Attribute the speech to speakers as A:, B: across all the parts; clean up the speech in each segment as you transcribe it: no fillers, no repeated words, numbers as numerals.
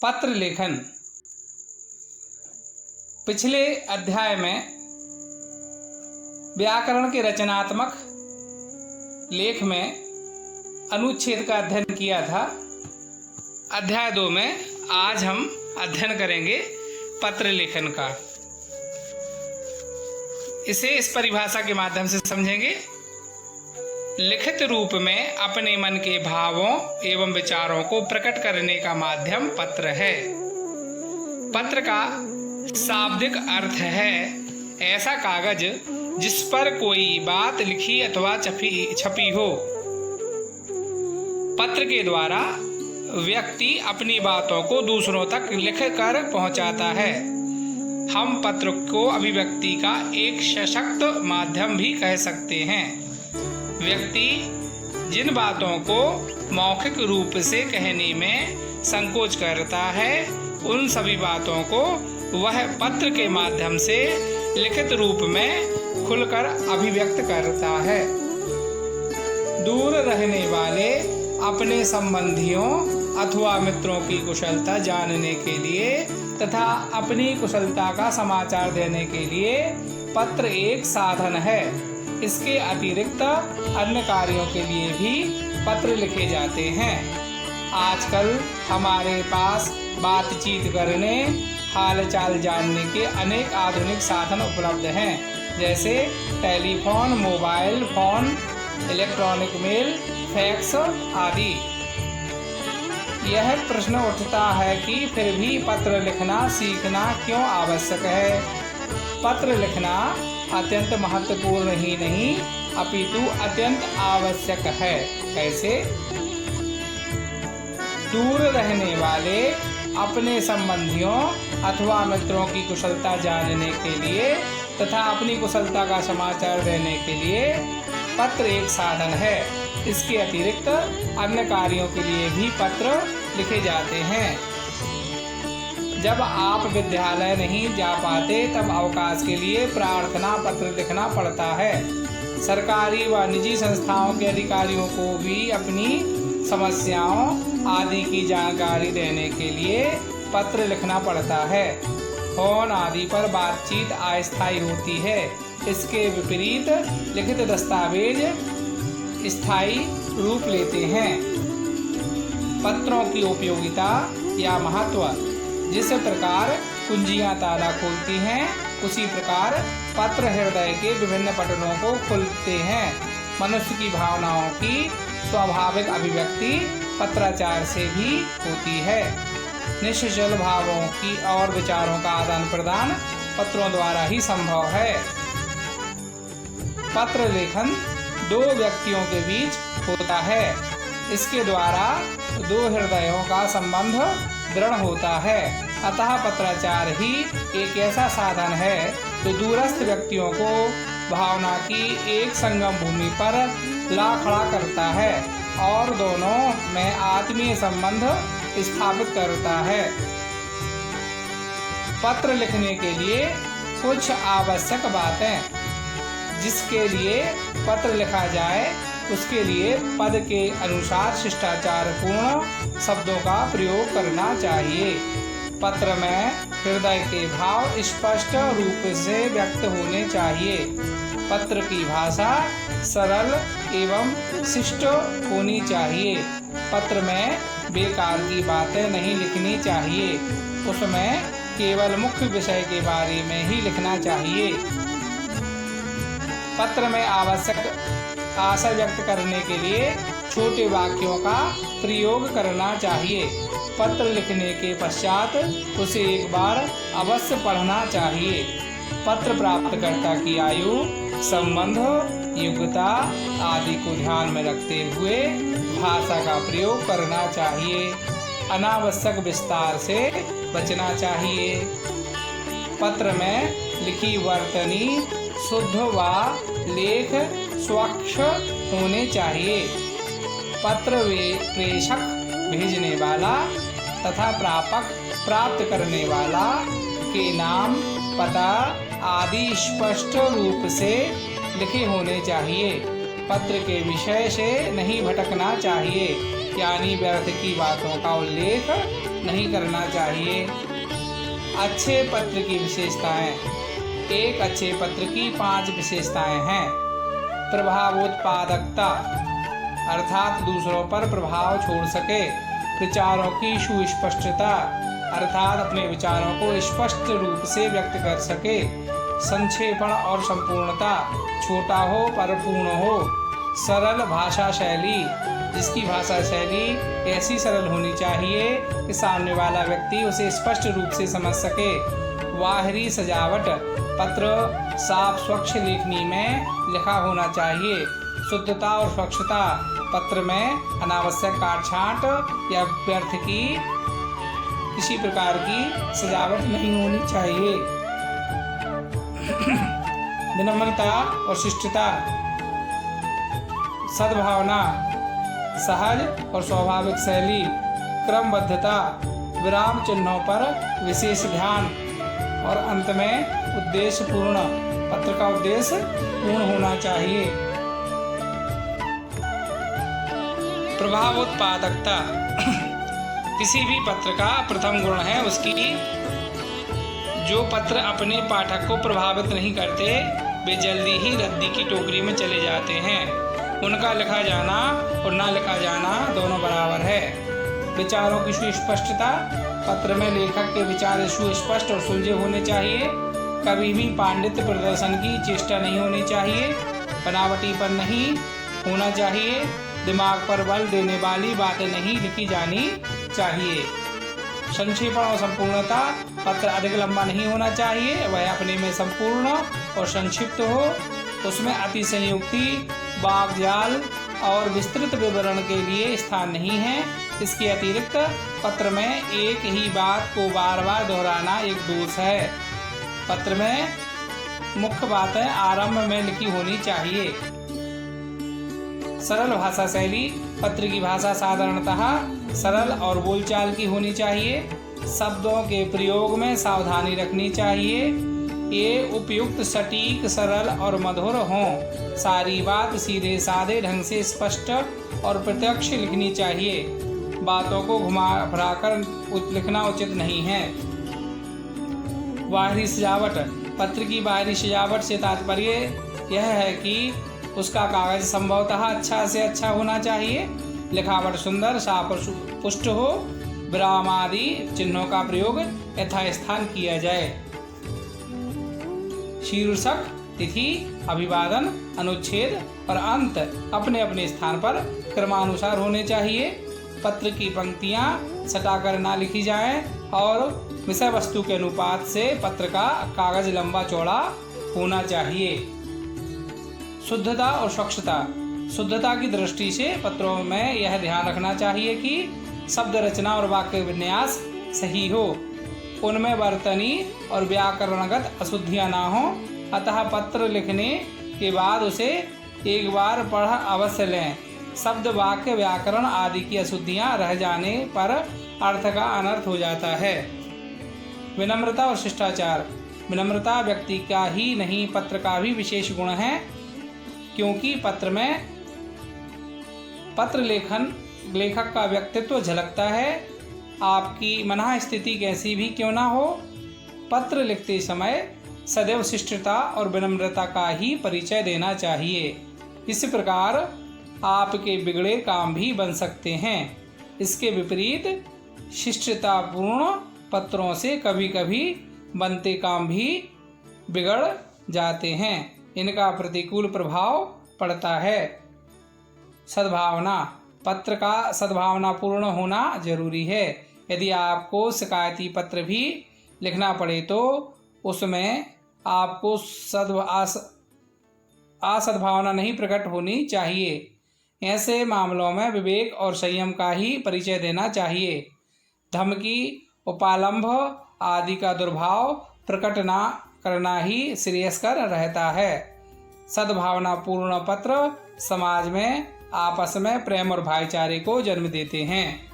A: पत्र लेखन। पिछले अध्याय में व्याकरण के रचनात्मक लेख में अनुच्छेद का अध्ययन किया था। अध्याय 2 में आज हम अध्ययन करेंगे पत्र लेखन का। इसे इस परिभाषा के माध्यम से समझेंगे। लिखित रूप में अपने मन के भावों एवं विचारों को प्रकट करने का माध्यम पत्र है। पत्र का शाब्दिक अर्थ है ऐसा कागज जिस पर कोई बात लिखी अथवा छपी हो। पत्र के द्वारा व्यक्ति अपनी बातों को दूसरों तक लिख कर पहुंचाता है। हम पत्र को अभिव्यक्ति का एक सशक्त माध्यम भी कह सकते हैं। व्यक्ति जिन बातों को मौखिक रूप से कहने में संकोच करता है, उन सभी बातों को वह पत्र के माध्यम से लिखित रूप में खुलकर अभिव्यक्त करता है। दूर रहने वाले अपने संबंधियों अथवा मित्रों की कुशलता जानने के लिए तथा अपनी कुशलता का समाचार देने के लिए पत्र एक साधन है। इसके अतिरिक्त अन्य कार्यों के लिए भी पत्र लिखे जाते हैं। आजकल हमारे पास बातचीत करने, हाल चाल जानने के अनेक आधुनिक साधन उपलब्ध हैं, जैसे telephone, mobile phone, electronic mail, fax आदि। यह प्रश्न उठता है कि फिर भी पत्र लिखना सीखना क्यों आवश्यक है? पत्र लिखना अत्यंत महत्वपूर्ण ही नहीं अपितु अत्यंत आवश्यक है। कैसे? दूर रहने वाले अपने संबंधियों अथवा मित्रों की कुशलता जानने के लिए तथा अपनी कुशलता का समाचार देने के लिए पत्र एक साधन है। इसके अतिरिक्त अन्य कार्यों के लिए भी पत्र लिखे जाते हैं। जब आप विद्यालय नहीं जा पाते तब अवकाश के लिए प्रार्थना पत्र लिखना पड़ता है। सरकारी व निजी संस्थाओं के अधिकारियों को भी अपनी समस्याओं आदि की जानकारी देने के लिए पत्र लिखना पड़ता है। फोन आदि पर बातचीत अस्थायी होती है। इसके विपरीत लिखित दस्तावेज स्थायी रूप लेते हैं। पत्रों की उपयोगिता या महत्व। जिस प्रकार कुंजियां ताला खोलती हैं, उसी प्रकार पत्र हृदय के विभिन्न बटनों को खोलते हैं। मनुष्य की भावनाओं की स्वाभाविक अभिव्यक्ति पत्राचार से भी होती है। निश्चल भावों की और विचारों का आदान प्रदान पत्रों द्वारा ही संभव है। पत्र लेखन दो व्यक्तियों के बीच होता है। इसके द्वारा दो हृदयों का संबंध दृढ़ होता है। अतः पत्राचार ही एक ऐसा साधन है जो दूरस्थ व्यक्तियों को भावना की एक संगम भूमि पर ला खड़ा करता है और दोनों में आत्मीय संबंध स्थापित करता है। पत्र लिखने के लिए कुछ आवश्यक बातें। जिसके लिए पत्र लिखा जाए उसके लिए पद के अनुसार शिष्टाचार पूर्ण शब्दों का प्रयोग करना चाहिए। पत्र में हृदय के भाव स्पष्ट रूप से व्यक्त होने चाहिए। पत्र की भाषा सरल एवं शिष्ट होनी चाहिए। पत्र में बेकार की बातें नहीं लिखनी चाहिए। उसमें केवल मुख्य विषय के बारे में ही लिखना चाहिए। पत्र में आवश्यक आशा व्यक्त करने के लिए छोटे वाक्यों का प्रयोग करना चाहिए। पत्र लिखने के पश्चात उसे एक बार अवश्य पढ़ना चाहिए। पत्र प्राप्तकर्ता की आयु, संबंध, योग्यता आदि को ध्यान में रखते हुए भाषा का प्रयोग करना चाहिए। अनावश्यक विस्तार से बचना चाहिए। पत्र में लिखी वर्तनी शुद्ध व लेख स्वच्छ होने चाहिए। पत्र प्रेषक भेजने वाला तथा प्रापक प्राप्त करने वाला के नाम, पता आदि स्पष्ट रूप से लिखे होने चाहिए। पत्र के विषय से नहीं भटकना चाहिए, यानी व्यर्थ की बातों का उल्लेख नहीं करना चाहिए। अच्छे पत्र की विशेषताएं। एक अच्छे पत्र की 5 विशेषताएं हैं। प्रभावोत्पादकता, अर्थात दूसरों पर प्रभाव छोड़ सके। विचारों की सुस्पष्टता, अर्थात अपने विचारों को स्पष्ट रूप से व्यक्त कर सके। संक्षेपण और संपूर्णता, छोटा हो पर पूर्ण हो। सरल भाषा शैली, जिसकी भाषा शैली ऐसी सरल होनी चाहिए कि सामने वाला व्यक्ति उसे स्पष्ट रूप से समझ सके। बाहरी सजावट, पत्र साफ स्वच्छ लेखनी में लिखा होना चाहिए। शुद्धता और स्वच्छता, पत्र में अनावश्यक काट-छांट या व्यर्थ की किसी प्रकार की सजावट नहीं होनी चाहिए। विनम्रता और शिष्टता, सद्भावना, सहज और स्वाभाविक शैली, क्रमबद्धता, विराम चिन्हों पर विशेष ध्यान और अंत में उद्देश्य पूर्ण, पत्र का उद्देश्य पूर्ण होना चाहिए। प्रभावोत्पादकता, किसी भी पत्र का प्रथम गुण है उसकी जो पत्र अपने पाठक को प्रभावित नहीं करते वे जल्दी ही रद्दी की टोकरी में चले जाते हैं। उनका लिखा जाना और ना लिखा जाना दोनों बराबर है। विचारों की सुस्पष्टता, पत्र में लेखक के विचार सुस्पष्ट और सुलझे होने चाहिए। कभी भी पांडित्य प्रदर्शन की चेष्टा नहीं होनी चाहिए। बनावटीपन नहीं होना चाहिए। दिमाग पर बल देने वाली बातें नहीं लिखी जानी चाहिए। संक्षेपण और संपूर्णता, पत्र अधिक लंबा नहीं होना चाहिए, वह अपने में संपूर्ण और संक्षिप्त हो। उसमें अतिशयोक्ति, वाक्जाल और विस्तृत विवरण के लिए स्थान नहीं है। इसके अतिरिक्त पत्र में एक ही बात को बार बार दोहराना एक दोष है। पत्र में मुख्य बातें आरंभ में लिखी होनी चाहिए। सरल भाषा शैली, पत्र की भाषा साधारणतः सरल और बोलचाल की होनी चाहिए। शब्दों के प्रयोग में सावधानी रखनी चाहिए। ये उपयुक्त, सटीक, सरल और मधुर हों। सारी बात सीधे साधे ढंग से स्पष्ट और प्रत्यक्ष लिखनी चाहिए। बातों को घुमा फिराकर लिखना उचित नहीं है। बाहरी सजावट, पत्र की बाहरी सजावट से तात्पर्य यह है कि उसका कागज संभवतः अच्छा से अच्छा होना चाहिए। लिखावट सुंदर, साफ और पुष्ट हो। विराम आदि चिन्हों का प्रयोग यथास्थान किया जाए। शीर्षक, तिथि, अभिवादन, अनुच्छेद और अंत अपने अपने स्थान पर क्रमानुसार होने चाहिए। पत्र की पंक्तियां सटाकर ना लिखी जाएं और विषय वस्तु के अनुपात से पत्र का कागज लंबा चौड़ा होना चाहिए। शुद्धता और स्वच्छता, शुद्धता की दृष्टि से पत्रों में यह ध्यान रखना चाहिए कि शब्द रचना और वाक्य विन्यास सही हो। उनमें वर्तनी और व्याकरणगत अशुद्धियां ना हो। अतः पत्र लिखने के बाद उसे एक बार पढ़ अवश्य लें। शब्द, वाक्य, व्याकरण आदि की अशुद्धियां रह जाने पर अर्थ का अनर्थ हो जाता है। विनम्रता और शिष्टाचार, विनम्रता व्यक्ति का ही नहीं पत्र का भी विशेष गुण है, क्योंकि पत्र लेखक का व्यक्तित्व झलकता है। आपकी मनः स्थिति कैसी भी क्यों ना हो, पत्र लिखते समय सदैव शिष्टता और विनम्रता का ही परिचय देना चाहिए। इस प्रकार आपके बिगड़े काम भी बन सकते हैं। इसके विपरीत शिष्टतापूर्ण पत्रों से कभी कभी बनते काम भी बिगड़ जाते हैं। इनका प्रतिकूल प्रभाव पड़ता है। सद्भावना, पत्र का सद्भावनापूर्ण होना जरूरी है। यदि आपको शिकायती पत्र भी लिखना पड़े तो उसमें आपको असद्भावना नहीं प्रकट होनी चाहिए। ऐसे मामलों में विवेक और संयम का ही परिचय देना चाहिए। धमकी, उपालंभ आदि का दुर्भाव प्रकट न करना ही श्रेयस्कर रहता है। सद्भावनापूर्ण पत्र समाज में आपस में प्रेम और भाईचारे को जन्म देते हैं।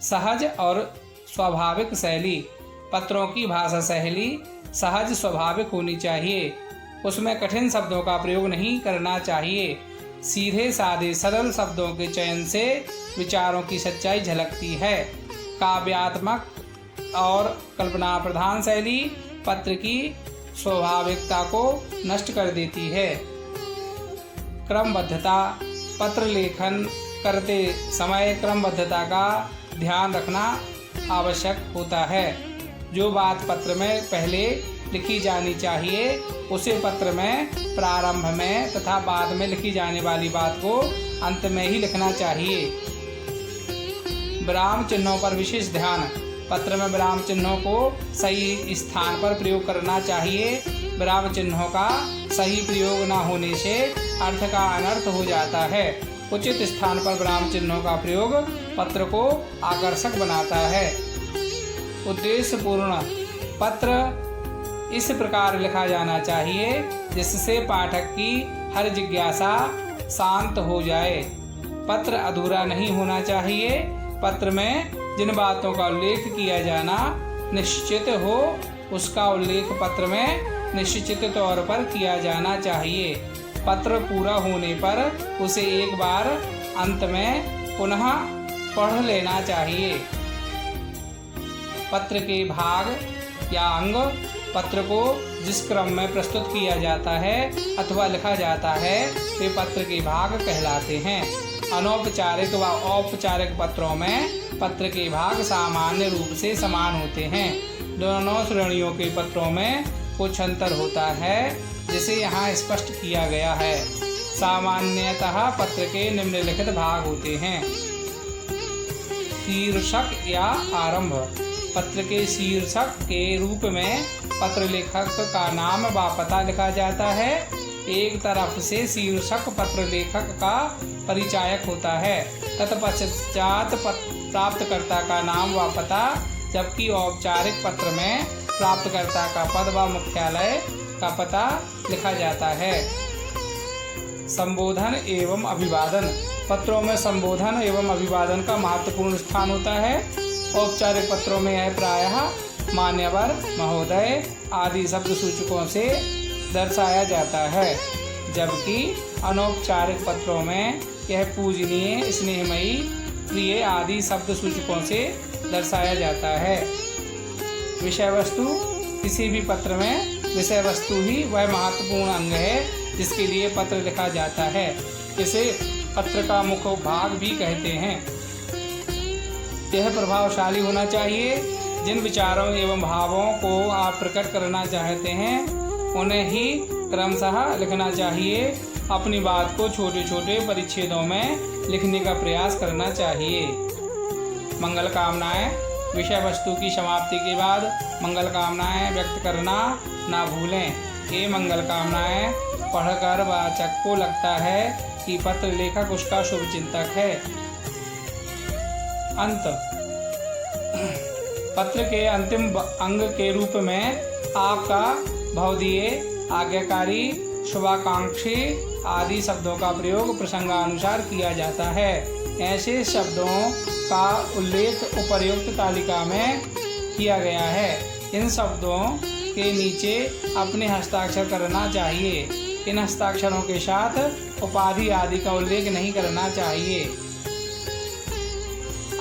A: सहज और स्वाभाविक शैली, पत्रों की भाषा शैली सहज स्वाभाविक होनी चाहिए। उसमें कठिन शब्दों का प्रयोग नहीं करना चाहिए। सीधे साधे सरल शब्दों के चयन से विचारों की सच्चाई झलकती है। काव्यात्मक और कल्पना प्रधान शैली पत्र की स्वाभाविकता को नष्ट कर देती है। क्रमबद्धता, पत्र लेखन करते समय क्रमबद्धता का ध्यान रखना आवश्यक होता है। जो बात पत्र में पहले लिखी जानी चाहिए उसे पत्र में प्रारंभ में तथा बाद में लिखी जाने वाली बात को अंत में ही लिखना चाहिए। विराम चिन्हों पर विशेष ध्यान, पत्र में विराम चिन्हों को सही स्थान पर प्रयोग करना चाहिए। विराम चिन्हों का सही प्रयोग न होने से अर्थ का अनर्थ हो जाता है। उचित स्थान पर विराम चिन्हों का प्रयोग पत्र को आकर्षक बनाता है। उद्देश्यपूर्ण, पत्र इस प्रकार लिखा जाना चाहिए जिससे पाठक की हर जिज्ञासा शांत हो जाए। पत्र अधूरा नहीं होना चाहिए। पत्र में जिन बातों का उल्लेख किया जाना निश्चित हो उसका उल्लेख पत्र में निश्चित तौर पर किया जाना चाहिए। पत्र पूरा होने पर उसे एक बार अंत में पुनः पढ़ लेना चाहिए। पत्र के भाग या अंग, पत्र को जिस क्रम में प्रस्तुत किया जाता है अथवा लिखा जाता है वे पत्र के भाग कहलाते हैं। अनौपचारिक व औपचारिक पत्रों में पत्र के भाग सामान्य रूप से समान होते हैं। दोनों श्रेणियों के पत्रों में कुछ अंतर होता है जिसे यहाँ स्पष्ट किया गया है। सामान्यतः पत्र के निम्नलिखित भाग होते हैं। शीर्षक या आरंभ, पत्र के शीर्षक के रूप में पत्र लेखक का नाम व पता लिखा जाता है। एक तरफ से शीर्षक पत्र लेखक का परिचायक होता है, तत्पश्चात प्राप्तकर्ता का नाम व पता, जबकि औपचारिक पत्र में प्राप्तकर्ता का पद व मुख्यालय का पता लिखा जाता है। संबोधन एवं अभिवादन, पत्रों में संबोधन एवं अभिवादन का महत्वपूर्ण स्थान होता है। औपचारिक पत्रों में यह प्रायः मान्यवर, महोदय आदि शब्द सूचकों से दर्शाया जाता है, जबकि अनौपचारिक पत्रों में यह पूजनीय, स्नेहमयी, प्रिय आदि शब्द सूचकों से दर्शाया जाता है। विषय वस्तु, किसी भी पत्र में विषय वस्तु ही वह महत्वपूर्ण अंग है जिसके लिए पत्र लिखा जाता है। इसे पत्र का मुख्य भाग भी कहते हैं। यह प्रभावशाली होना चाहिए। जिन विचारों एवं भावों को आप प्रकट करना चाहते हैं उन्हें ही क्रमशः लिखना चाहिए। अपनी बात को छोटे छोटे परिच्छेदों में लिखने का प्रयास करना चाहिए। मंगल कामनाएं, विषय वस्तु की समाप्ति के बाद मंगल कामनाएं व्यक्त करना ना भूलें। ये मंगल कामनाएं पढ़कर वाचक को लगता है कि पत्र लेखक उसका शुभचिंतक है। अंत, पत्र के अंतिम अंग के रूप में आपका भवदीय, आज्ञाकारी, शुभाकांक्षी आदि शब्दों का प्रयोग प्रसंगानुसार किया जाता है। ऐसे शब्दों का उल्लेख उपर्युक्त तालिका में किया गया है। इन शब्दों के नीचे अपने हस्ताक्षर करना चाहिए। इन हस्ताक्षरों के साथ उपाधि आदि का उल्लेख नहीं करना चाहिए।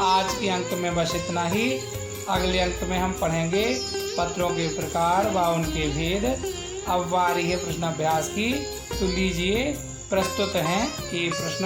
A: आज के अंक में बस इतना ही। अगले अंक में हम पढ़ेंगे पत्रों के प्रकार व उनके भेद। अब बारी है प्रश्नाभ्यास की, तो लीजिए प्रस्तुत हैं ये प्रश्न।